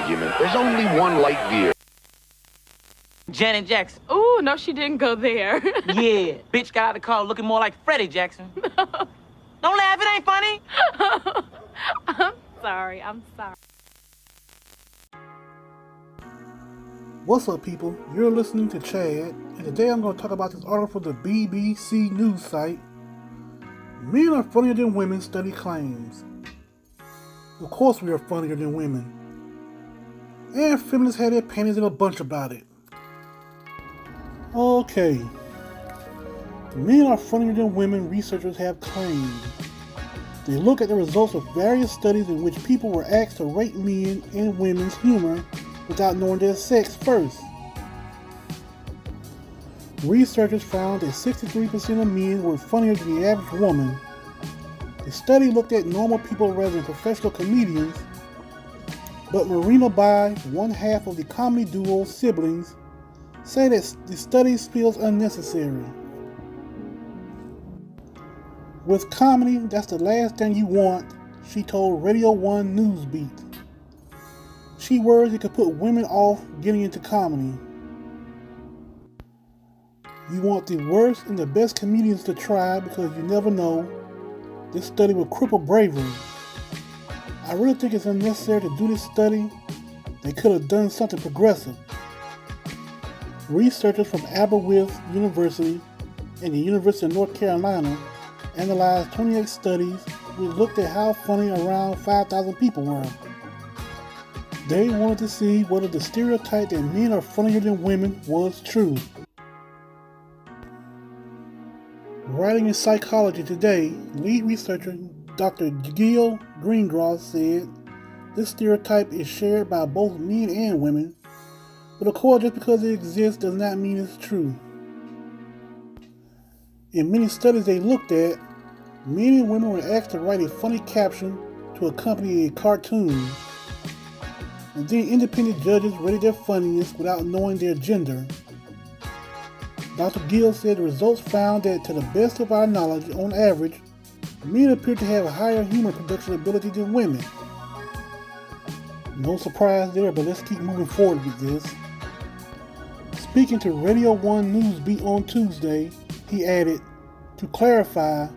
argument. There's only one light veer. Janet Jackson. Ooh, no, she didn't go there. Yeah, bitch got out of the car looking more like Freddie Jackson. Don't laugh, it ain't funny. I'm sorry. What's up, people? You're listening to Chad, and today I'm going to talk about this article from the BBC News site. Men are funnier than women, study claims. Of course we are funnier than women. And feminists had their panties in a bunch about it. Okay. Men are funnier than women, researchers have claimed. They look at the results of various studies in which people were asked to rate men and women's humor without knowing their sex first. Researchers found that 63% of men were funnier than the average woman. The study looked at normal people rather than professional comedians, but Marina Bai, one half of the comedy duo's siblings, say that the study feels unnecessary. With comedy, that's the last thing you want, she told Radio 1 Newsbeat. She worries it could put women off getting into comedy. You want the worst and the best comedians to try because you never know. This study will cripple bravery. I really think it's unnecessary to do this study. They could have done something progressive. Researchers from Aberystwyth University and the University of North Carolina analyzed 28 studies which looked at how funny around 5,000 people were. They wanted to see whether the stereotype that men are funnier than women was true. Writing in Psychology Today, lead researcher Dr. Gil Greengrass said this stereotype is shared by both men and women, but of course just because it exists does not mean it's true. In many studies they looked at, men and women were asked to write a funny caption to accompany a cartoon, and then independent judges rated their funniness without knowing their gender. Dr. Gill said the results found that, to the best of our knowledge, on average, men appear to have a higher humor production ability than women. No surprise there, but let's keep moving forward with this. Speaking to Radio 1 Newsbeat on Tuesday, he added, to clarify,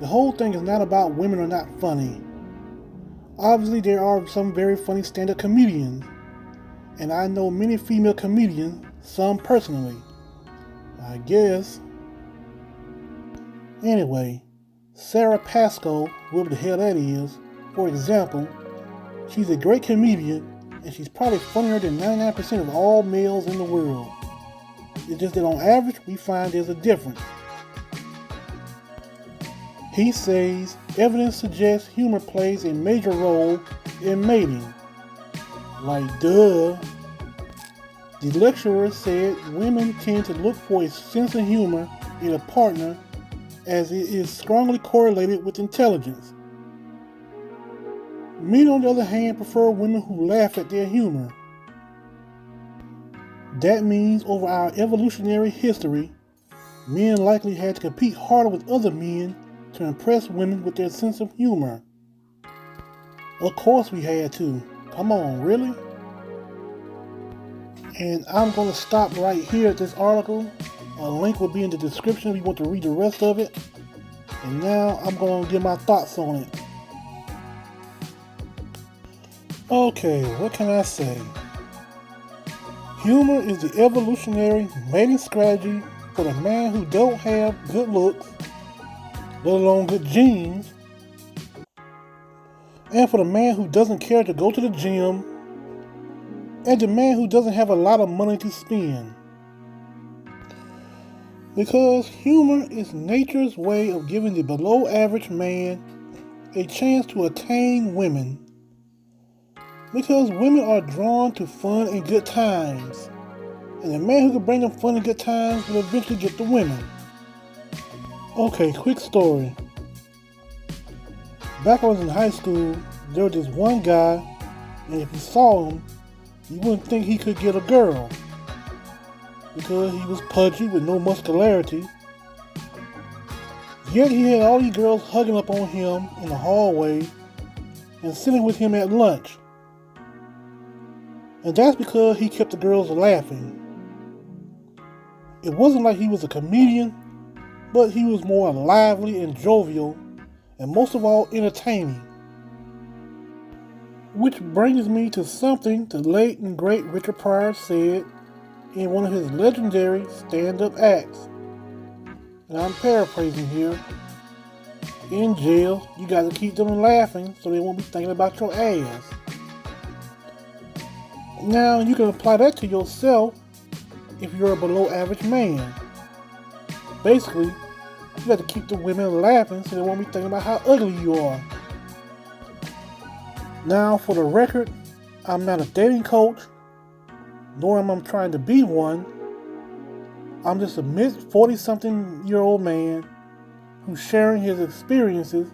the whole thing is not about women are not funny. Obviously, there are some very funny stand-up comedians, and I know many female comedians, some personally. I guess. Anyway, Sarah Pascoe, whoever the hell that is, for example, she's a great comedian, and she's probably funnier than 99% of all males in the world. It's just that on average, we find there's a difference. He says, evidence suggests humor plays a major role in mating. Like, duh. The lecturer said women tend to look for a sense of humor in a partner as it is strongly correlated with intelligence. Men, on the other hand, prefer women who laugh at their humor. That means over our evolutionary history, men likely had to compete harder with other men to impress women with their sense of humor. Of course we had to. Come on, really? And I'm going to stop right here at this article. A link will be in the description if you want to read the rest of it. And now I'm going to give my thoughts on it. Okay, what can I say? Humor is the evolutionary mating strategy for the man who don't have good looks, let alone good genes, and for the man who doesn't care to go to the gym, and the man who doesn't have a lot of money to spend. Because humor is nature's way of giving the below average man a chance to attain women. Because women are drawn to fun and good times, and the man who can bring them fun and good times will eventually get the women. Okay, quick story. Back when I was in high school, there was this one guy, and if you saw him, you wouldn't think he could get a girl because he was pudgy with no muscularity. Yet he had all these girls hugging up on him in the hallway and sitting with him at lunch. And that's because he kept the girls laughing. It wasn't like he was a comedian, but he was more lively and jovial, and most of all, entertaining. Which brings me to something the late and great Richard Pryor said in one of his legendary stand-up acts. And I'm paraphrasing here. In jail, you got to keep them laughing so they won't be thinking about your ass. Now, you can apply that to yourself if you're a below average man. Basically, you got to keep the women laughing so they won't be thinking about how ugly you are. Now, for the record, I'm not a dating coach, nor am I trying to be one. I'm just a mid-40-something-year-old man who's sharing his experiences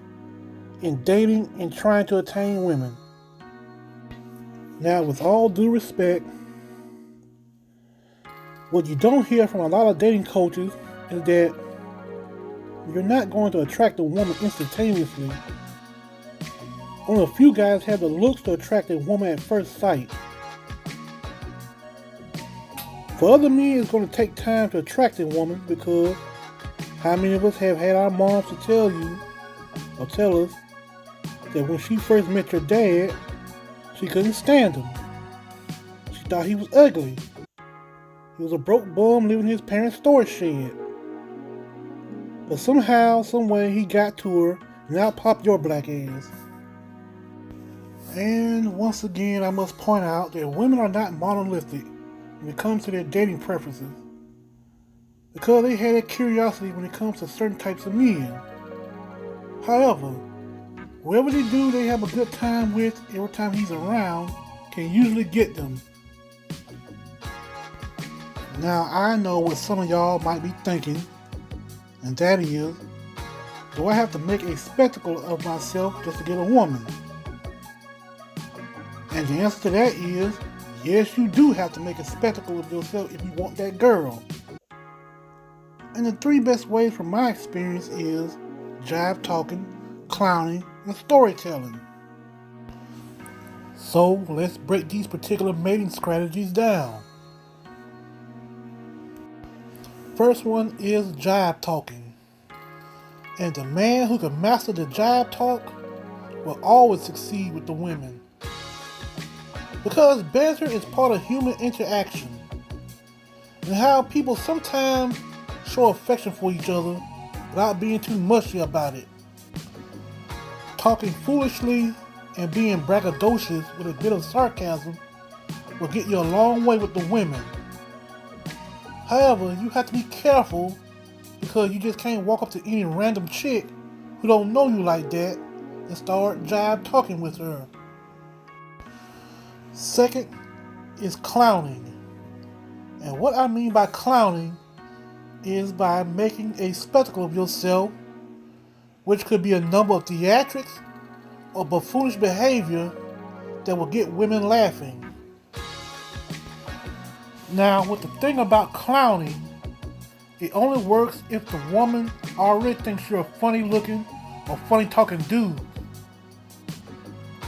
in dating and trying to attain women. Now, with all due respect, what you don't hear from a lot of dating coaches is that you're not going to attract a woman instantaneously. Only a few guys have the looks to attract a woman at first sight. For other men, it's going to take time to attract a woman because how many of us have had our moms to tell you or tell us that when she first met your dad, she couldn't stand him. She thought he was ugly. He was a broke bum living in his parents' storage shed. But somehow, someway, he got to her and now pop your black ass. And once again, I must point out that women are not monolithic when it comes to their dating preferences, because they have that curiosity when it comes to certain types of men. However, whoever they do they have a good time with every time he's around can usually get them. Now, I know what some of y'all might be thinking, and that is, do I have to make a spectacle of myself just to get a woman? And the answer to that is, yes, you do have to make a spectacle of yourself if you want that girl. And the three best ways from my experience is jive talking, clowning, and storytelling. So let's break these particular mating strategies down. First one is jive talking. And the man who can master the jive talk will always succeed with the women. Because banter is part of human interaction, and how people sometimes show affection for each other without being too mushy about it. Talking foolishly and being braggadocious with a bit of sarcasm will get you a long way with the women. However, you have to be careful because you just can't walk up to any random chick who don't know you like that and start jive talking with her. Second is clowning. And what I mean by clowning is by making a spectacle of yourself, which could be a number of theatrics or buffoonish behavior that will get women laughing. Now, with the thing about clowning, it only works if the woman already thinks you're a funny looking or funny talking dude.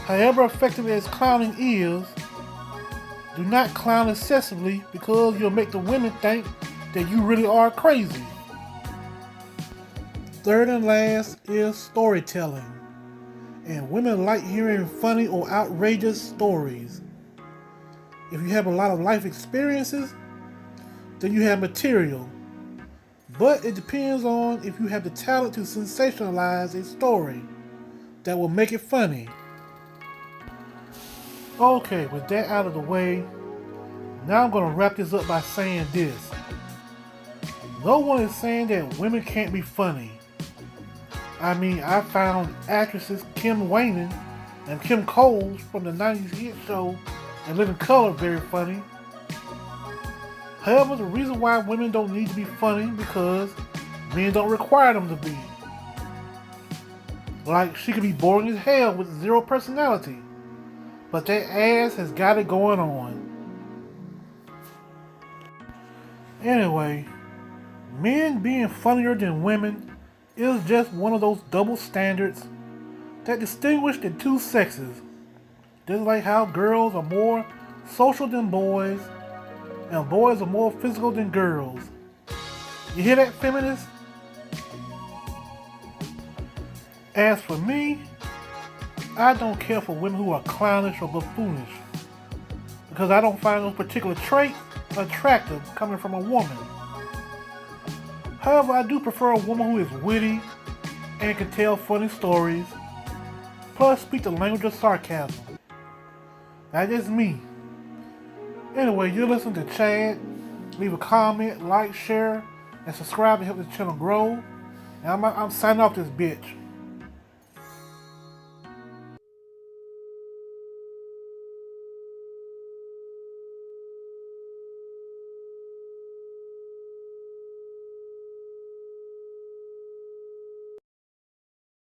However effective as clowning is, do not clown excessively because you'll make the women think that you really are crazy. Third and last is storytelling. And women like hearing funny or outrageous stories. If you have a lot of life experiences, then you have material. But it depends on if you have the talent to sensationalize a story that will make it funny. Okay, with that out of the way, now I'm going to wrap this up by saying this. No one is saying that women can't be funny. I mean, I found actresses Kim Wayman and Kim Coles from the 90s hit show and Living Color very funny. However, the reason why women don't need to be funny because men don't require them to be. Like, she could be boring as hell with zero personality, but that ass has got it going on. Anyway, men being funnier than women is just one of those double standards that distinguish the two sexes. Just like how girls are more social than boys, and boys are more physical than girls. You hear that, feminists? As for me, I don't care for women who are clownish or buffoonish, because I don't find those particular traits attractive coming from a woman. However, I do prefer a woman who is witty and can tell funny stories, plus speak the language of sarcasm. That is me. Anyway, you're listening to Chad. Leave a comment, like, share, and subscribe to help this channel grow. And I'm signing off this bitch.